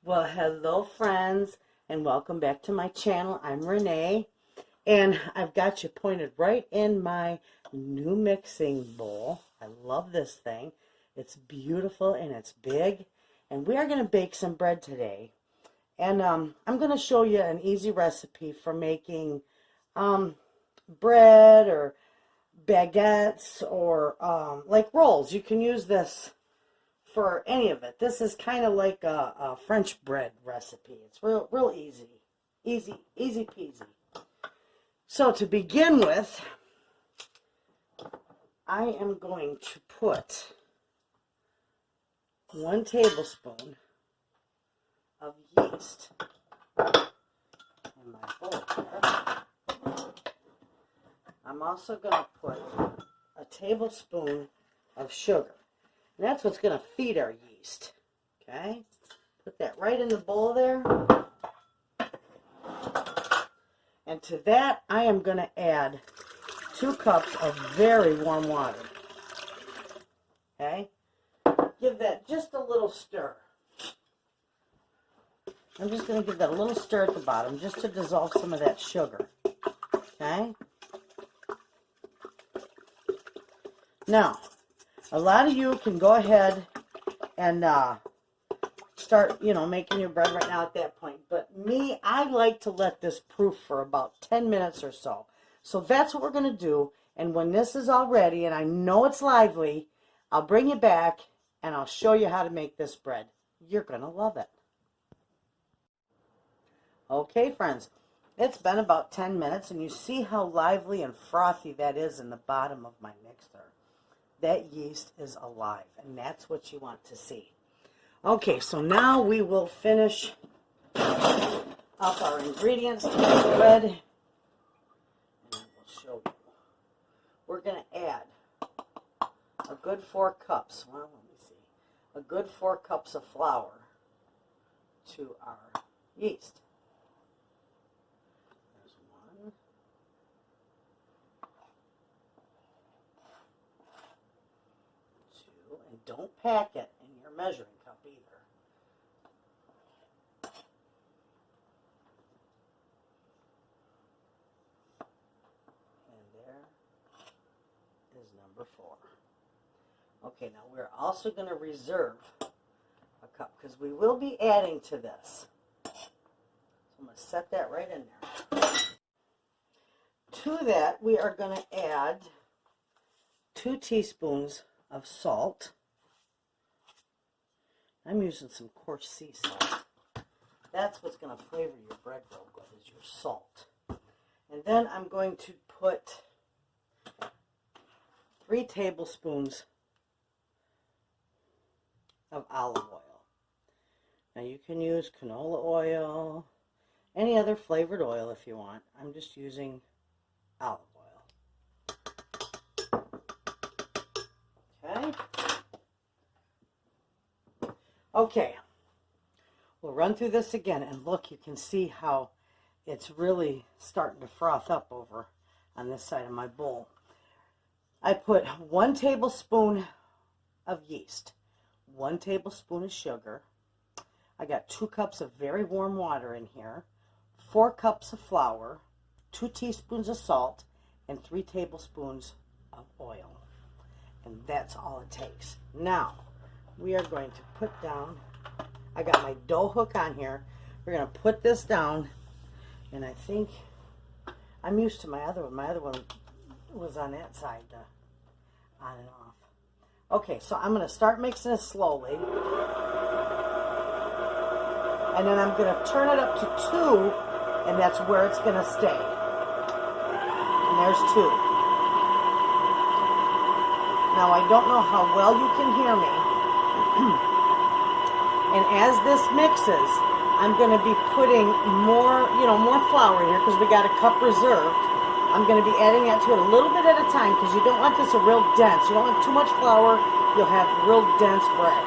Well, hello friends, and welcome back to my channel. I'm Renee, and I've got you pointed right in my new mixing bowl. I love this thing. It's beautiful and it's big, and we are going to bake some bread today. And I'm going to show you an easy recipe for making bread or baguettes or like rolls. You can use this for any of it. This is kind of like a French bread recipe. It's real easy peasy. So to begin with, I am going to put 1 tablespoon of yeast in my bowl here. I'm also going to put a tablespoon of sugar. And that's what's going to feed our yeast. Okay? Put that right in the bowl there. And to that, I am going to add 2 cups of very warm water. Okay? Give that just a little stir. I'm just going to give that a little stir at the bottom just to dissolve some of that sugar. Okay? Now, a lot of you can go ahead and start, making your bread right now at that point. But me, I like to let this proof for about 10 minutes or so. So that's what we're going to do. And when this is all ready, and I know it's lively, I'll bring you back and I'll show you how to make this bread. You're going to love it. Okay, friends. It's been about 10 minutes, and you see how lively and frothy that is in the bottom of my mixer. That yeast is alive, and that's what you want to see. Okay, so now we will finish up our ingredients to make bread, and I will show you. We're going to add a good 4 cups, well, let me see, a good 4 cups of flour to our yeast. There's 1. 2, and don't pack it in your measuring cup either. And there is number 4. Okay, now we're also going to reserve a cup because we will be adding to this. So I'm going to set that right in there. To that, we are going to add 2 teaspoons of salt. I'm using some coarse sea salt. That's what's going to flavor your bread real good, is your salt. And then I'm going to put 3 tablespoons of olive oil. Now you can use canola oil, any other flavored oil if you want. I'm just using olive oil. Okay. Okay. We'll run through this again, and look, you can see how it's really starting to froth up over on this side of my bowl. I put 1 tablespoon of yeast, 1 tablespoon of sugar. I got 2 cups of very warm water in here, 4 cups of flour, 2 teaspoons of salt, and 3 tablespoons of oil. And that's all it takes. Now, we are going to put down, I got my dough hook on here. We're going to put this down, and I think I'm used to my other one. My other one was on that side, on and off. Okay, so I'm going to start mixing it slowly. And then I'm going to turn it up to 2, and that's where it's going to stay. And there's 2. Now, I don't know how well you can hear me. And as this mixes, I'm going to be putting more flour in here because we got a cup reserved. I'm going to be adding that to it a little bit at a time because you don't want this a real dense. You don't want too much flour. You'll have real dense bread.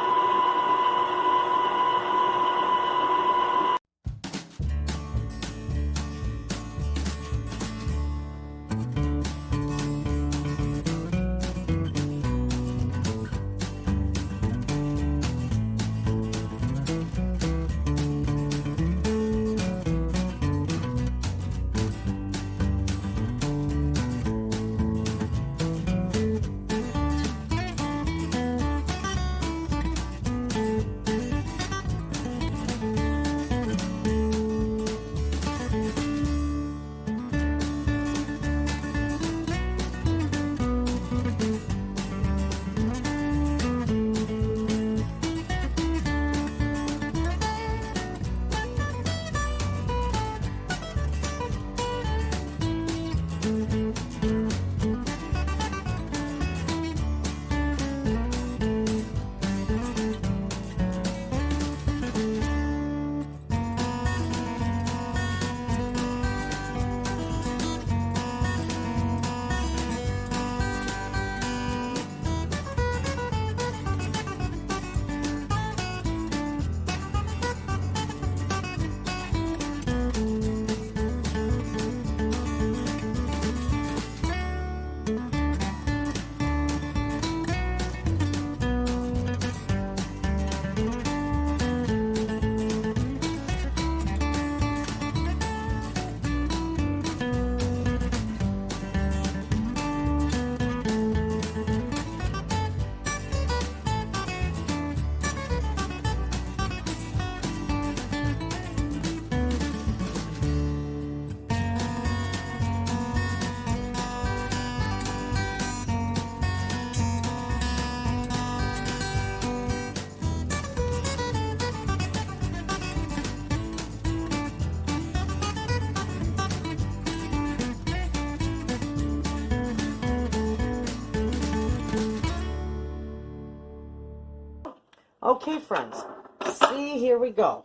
Okay, friends, see, here we go.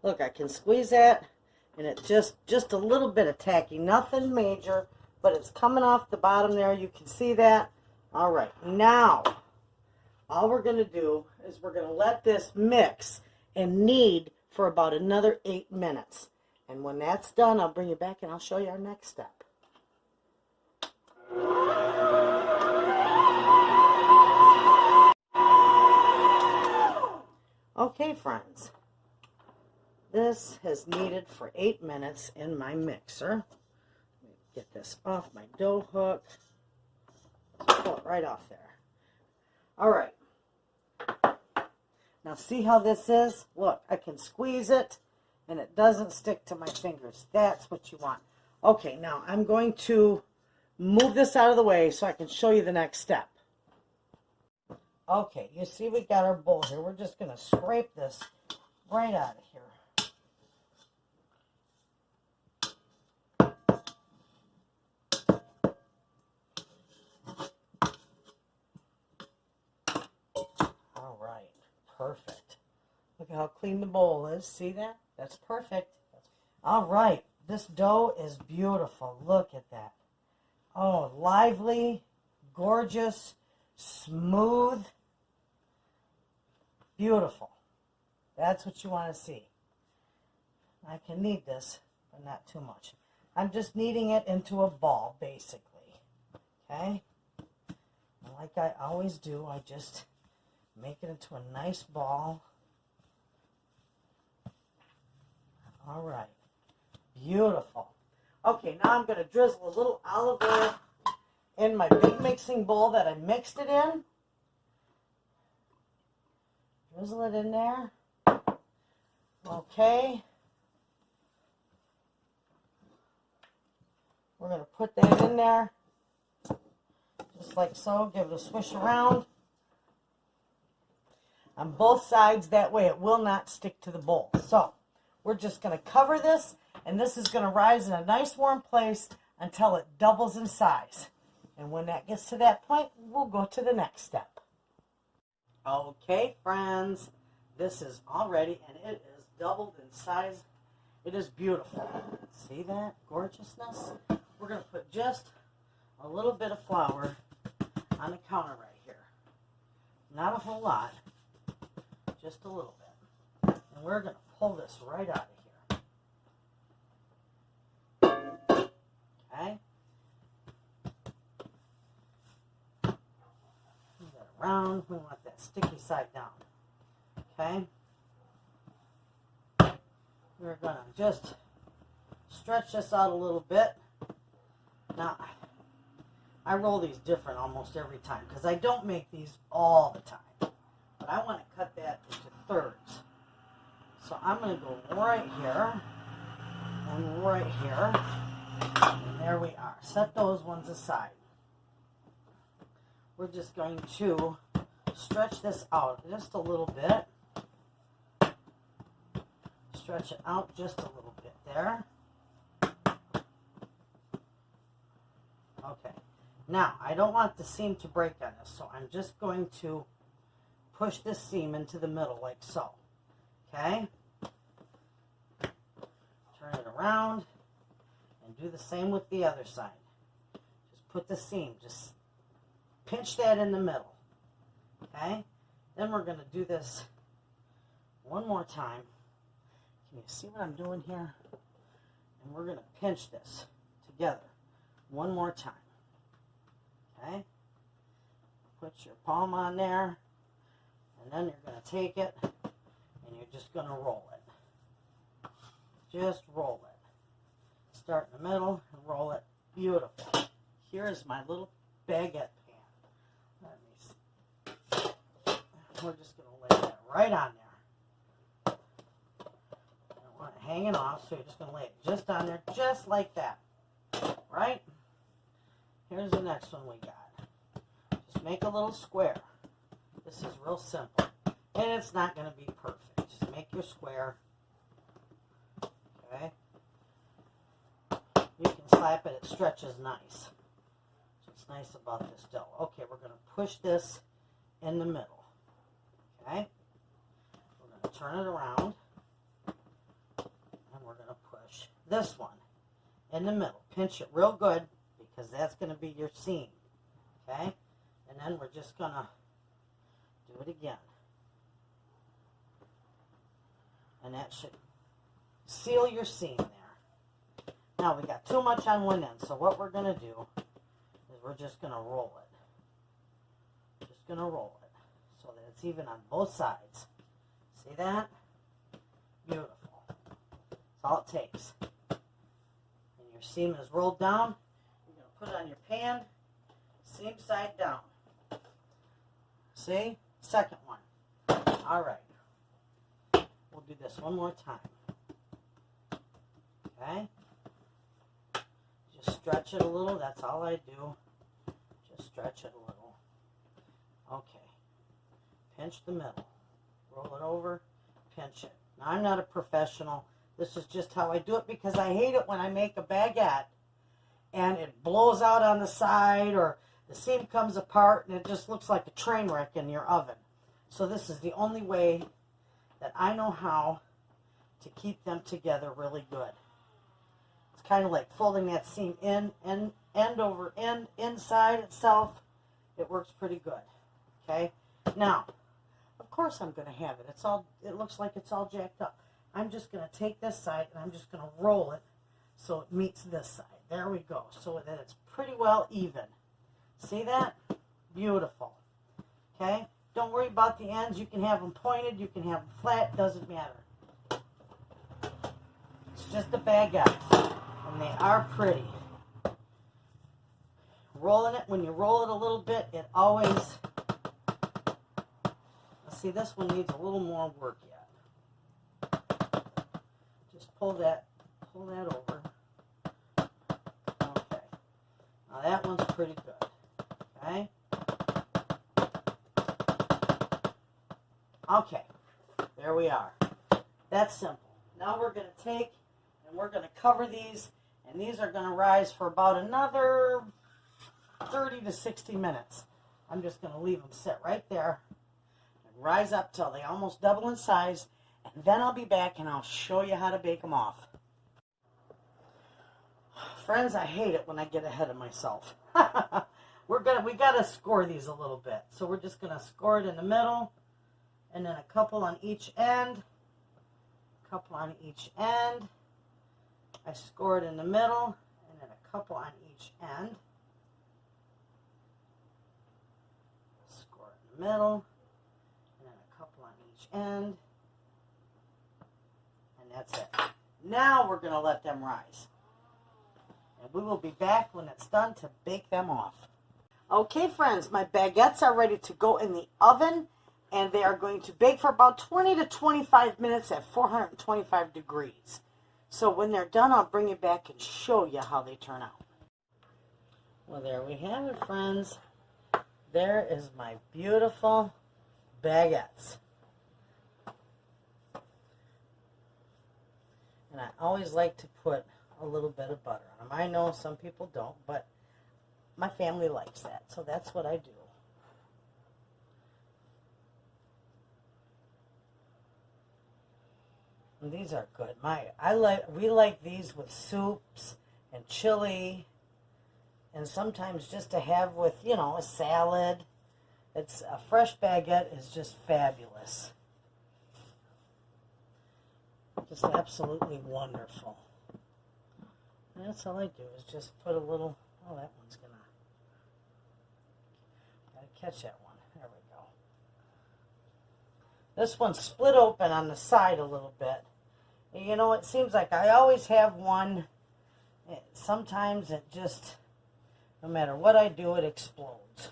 Look, I can squeeze that, and it's just a little bit of tacky, nothing major, but it's coming off the bottom there. You can see that. All right, now all we're going to do is we're going to let this mix and knead for about another 8 minutes. And when that's done, I'll bring you back and I'll show you our next step. Okay, friends, this has kneaded for 8 minutes in my mixer. Let me get this off my dough hook. Just pull it right off there. All right. Now see how this is? Look, I can squeeze it and it doesn't stick to my fingers. That's what you want. Okay, now I'm going to move this out of the way so I can show you the next step. Okay, you see we got our bowl here. We're just going to scrape this right out of here. All right, perfect. Look at how clean the bowl is. See that? That's perfect. All right, this dough is beautiful. Look at that. Oh, lively, gorgeous, smooth, beautiful. That's what you want to see. I can knead this, but not too much. I'm just kneading it into a ball, basically. Okay? And like I always do, I just make it into a nice ball. All right. Beautiful. Okay, now I'm going to drizzle a little olive oil in my big mixing bowl that I mixed it in. Drizzle it in there. Okay. We're going to put that in there. Just like so. Give it a swish around. On both sides. That way it will not stick to the bowl. So, we're just going to cover this. And this is going to rise in a nice warm place until it doubles in size. And when that gets to that point, we'll go to the next step. Okay, friends, this is all ready, and it is doubled in size. It is beautiful. See that gorgeousness? We're going to put just a little bit of flour on the counter right here. Not a whole lot, just a little bit. And we're going to pull this right out of here. Okay. Move that around. We want that sticky side down. Okay. We're going to just stretch this out a little bit. Now, I roll these different almost every time because I don't make these all the time. But I want to cut that into thirds. So I'm going to go right here and right here. And there we are. Set those ones aside. We're just going to stretch this out just a little bit. Stretch it out just a little bit there. Okay. Now, I don't want the seam to break on this, so I'm just going to push this seam into the middle like so. Okay? Turn it around. And do the same with the other side. Just put the seam, just pinch that in the middle. Okay? Then we're going to do this one more time. Can you see what I'm doing here? And we're going to pinch this together one more time. Okay? Put your palm on there. And then you're going to take it and you're just going to roll it. Just roll it. Start in the middle and roll it. Beautiful. Here is my little baguette pan. Let me see. We're just going to lay that right on there. I don't want it hanging off, so you're just going to lay it just on there, just like that. Right? Here's the next one we got. Just make a little square. This is real simple. And it's not going to be perfect. Just make your square. Okay? You can slap it, it stretches nice. So it's nice about this dough. Okay, we're going to push this in the middle. Okay? turn it around. And we're going to push this one in the middle. Pinch it real good because that's going to be your seam. Okay? And then we're just going to do it again. And that should seal your seam there. Now we got too much on one end, so what we're going to do is we're just going to roll it. Just going to roll it so that it's even on both sides. See that? Beautiful. That's all it takes. And your seam is rolled down. You're going to put it on your pan, seam side down. See? Second one. All right. We'll do this one more time. Okay? Just stretch it a little. That's all I do. Just stretch it a little. Okay. Pinch the middle. Roll it over. Pinch it. Now, I'm not a professional. This is just how I do it because I hate it when I make a baguette and it blows out on the side or the seam comes apart and it just looks like a train wreck in your oven. So this is the only way that I know how to keep them together really good. It's kind of like folding that seam in, end over end, inside itself. It works pretty good. Okay? Now, of course I'm going to have it. It looks like it's all jacked up. I'm just going to take this side and I'm just going to roll it so it meets this side. There we go. So that it's pretty well even. See that? Beautiful. Okay? Don't worry about the ends. You can have them pointed. You can have them flat. Doesn't matter. It's just a baguette. And they are pretty. Rolling it, when you roll it a little bit, it always... See, this one needs a little more work yet. Just pull that over. Okay. Now that one's pretty good. Okay? Okay, there we are. That's simple. Now we're going to take and we're going to cover these, and these are going to rise for about another 30 to 60 minutes. I'm just going to leave them sit right there and rise up till they almost double in size, and then I'll be back and I'll show you how to bake them off. Friends, I hate it when I get ahead of myself. We got to score these a little bit. So we're just going to score it in the middle. And then a couple on each end. A couple on each end. I score it in the middle. And then a couple on each end. Score it in the middle. And then a couple on each end. And that's it. Now we're going to let them rise. And we will be back when it's done to bake them off. Okay, friends, my baguettes are ready to go in the oven. And they are going to bake for about 20 to 25 minutes at 425 degrees. So when they're done, I'll bring you back and show you how they turn out. Well, there we have it, friends. There is my beautiful baguettes. And I always like to put a little bit of butter on them. I know some people don't, but my family likes that, so that's what I do. And these are good. We like these with soups and chili, and sometimes just to have with, a salad. It's a fresh baguette is just fabulous. Just absolutely wonderful. And that's all I do is just put a little. Oh, that one's gotta catch that one. There we go. This one's split open on the side a little bit. It seems like I always have one. Sometimes it just, no matter what I do, it explodes.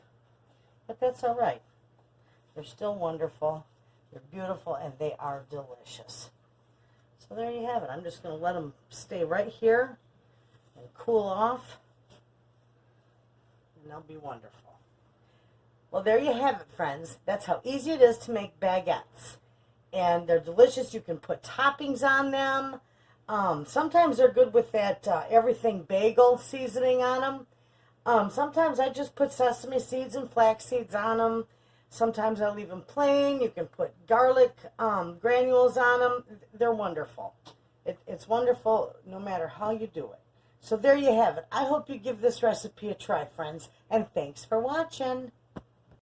But that's all right. They're still wonderful. They're beautiful, and they are delicious. So there you have it. I'm just going to let them stay right here and cool off. And they'll be wonderful. Well, there you have it, friends. That's how easy it is to make baguettes. And they're delicious. You can put toppings on them. Sometimes they're good with that everything bagel seasoning on them. Sometimes I just put sesame seeds and flax seeds on them. Sometimes I leave them plain. You can put garlic granules on them. They're wonderful. It's wonderful no matter how you do it. So there you have it. I hope you give this recipe a try, friends, and thanks for watching.